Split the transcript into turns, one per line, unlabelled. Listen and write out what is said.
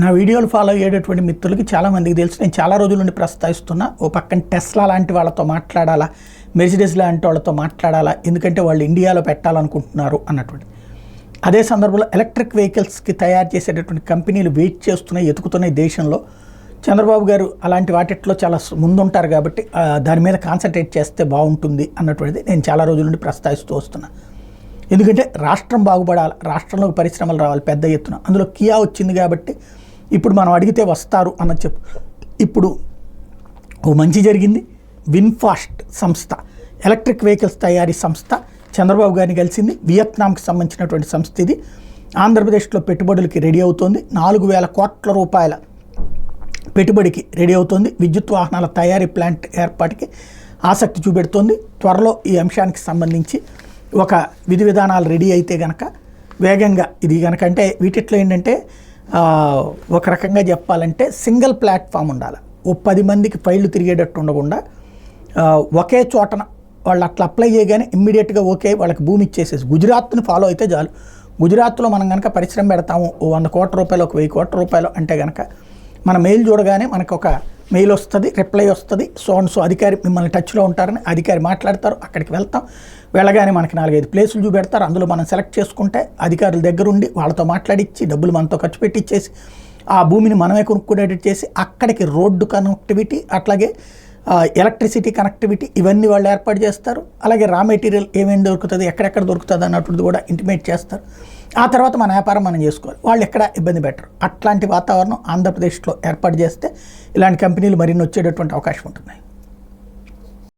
నా వీడియోలు ఫాలో అయ్యేటటువంటి మిత్రులకి చాలామందికి తెలుసు, నేను చాలా రోజుల నుండి ప్రస్తావిస్తున్నా. ఓ పక్కన టెస్లా లాంటి వాళ్ళతో మాట్లాడాలా, మెర్సిడెస్ లాంటి వాళ్ళతో మాట్లాడాలా, ఎందుకంటే వాళ్ళు ఇండియాలో పెట్టాలనుకుంటున్నారు అన్నటువంటి. అదే సందర్భంలో ఎలక్ట్రిక్ వెహికల్స్కి తయారు చేసేటటువంటి కంపెనీలు వెయిట్ చేస్తున్నాయి, ఎతుకుతున్నాయి దేశంలో. చంద్రబాబు గారు అలాంటి వాటిట్లో చాలా ముందుంటారు కాబట్టి దాని మీద కాన్సన్ట్రేట్ చేస్తే బాగుంటుంది అన్నటువంటిది నేను చాలా రోజుల నుండి ప్రస్తావిస్తూ వస్తున్నా. ఎందుకంటే రాష్ట్రం బాగుపడాలి, రాష్ట్రంలోకి పరిశ్రమలు రావాలి పెద్ద ఎత్తున. అందులో కియా వచ్చింది కాబట్టి ఇప్పుడు మనం అడిగితే వస్తారు అన్నది చెప్పు. ఇప్పుడు ఓ మంచి జరిగింది. విన్ఫాస్ట్ సంస్థ, ఎలక్ట్రిక్ వెహికల్స్ తయారీ సంస్థ చంద్రబాబు గారిని కలిసింది. వియత్నాంకి సంబంధించినటువంటి సంస్థ ఇది. ఆంధ్రప్రదేశ్లో పెట్టుబడులకి రెడీ అవుతోంది. 4,000 కోట్ల రూపాయల పెట్టుబడికి రెడీ అవుతోంది. విద్యుత్ వాహనాల తయారీ ప్లాంట్ ఏర్పాటుకి ఆసక్తి చూపెడుతోంది. త్వరలో ఈ అంశానికి సంబంధించి ఒక విధి విధానాలు రెడీ అయితే కనుక వేగంగా ఇది కనుక, అంటే వీటిట్లో ఏంటంటే ఒక రకంగా చెప్పాలంటే సింగిల్ ప్లాట్ఫామ్ ఉండాలి. ఓ 10 మందికి ఫైళ్ళు తిరిగేటట్టు ఉండకుండా ఒకే చోటన వాళ్ళు అట్లా అప్లై చేయగానే ఇమ్మీడియట్గా ఓకే వాళ్ళకి భూమి ఇచ్చేసేసి గుజరాత్ని ఫాలో అయితే చాలు. గుజరాత్లో మనం కనుక పరిశ్రమ పెడతాము, ఓ 100 కోట్ల రూపాయలు, ఒక 1000 కోట్ల రూపాయలు అంటే కనుక మన మెయిల్ చూడగానే మనకు ఒక మెయిల్ వస్తుంది, రిప్లై వస్తుంది. సో అధికారి మిమ్మల్ని టచ్లో ఉంటారని అధికారి మాట్లాడతారు. అక్కడికి వెళ్తాం, వెళ్ళగానే మనకి 4-5 ప్లేసులు చూపెడతారు. అందులో మనం సెలెక్ట్ చేసుకుంటే అధికారుల దగ్గర ఉండి వాళ్ళతో మాట్లాడిచ్చి డబ్బులు మనతో ఖర్చు పెట్టిచ్చేసి ఆ భూమిని మనమే కొనుక్కునేటట్టు చేసి అక్కడికి రోడ్డు కనెక్టివిటీ, అట్లాగే ఎలక్ట్రిసిటీ కనెక్టివిటీ ఇవన్నీ వాళ్ళు ఏర్పాటు చేస్తారు. అలాగే రా మెటీరియల్ ఏమేమి దొరుకుతుంది, ఎక్కడెక్కడ దొరుకుతుంది అన్నటువంటిది కూడా ఇంటిమేట్ చేస్తారు. ఆ తర్వాత మన వ్యాపారం మనం చేసుకోవాలి, వాళ్ళు ఎక్కడ ఇబ్బంది పెట్టరు. అట్లాంటి వాతావరణం ఆంధ్రప్రదేశ్లో ఏర్పాటు చేస్తే ఇలాంటి కంపెనీలు మరిన్ని వచ్చేటటువంటి అవకాశం ఉంటుంది.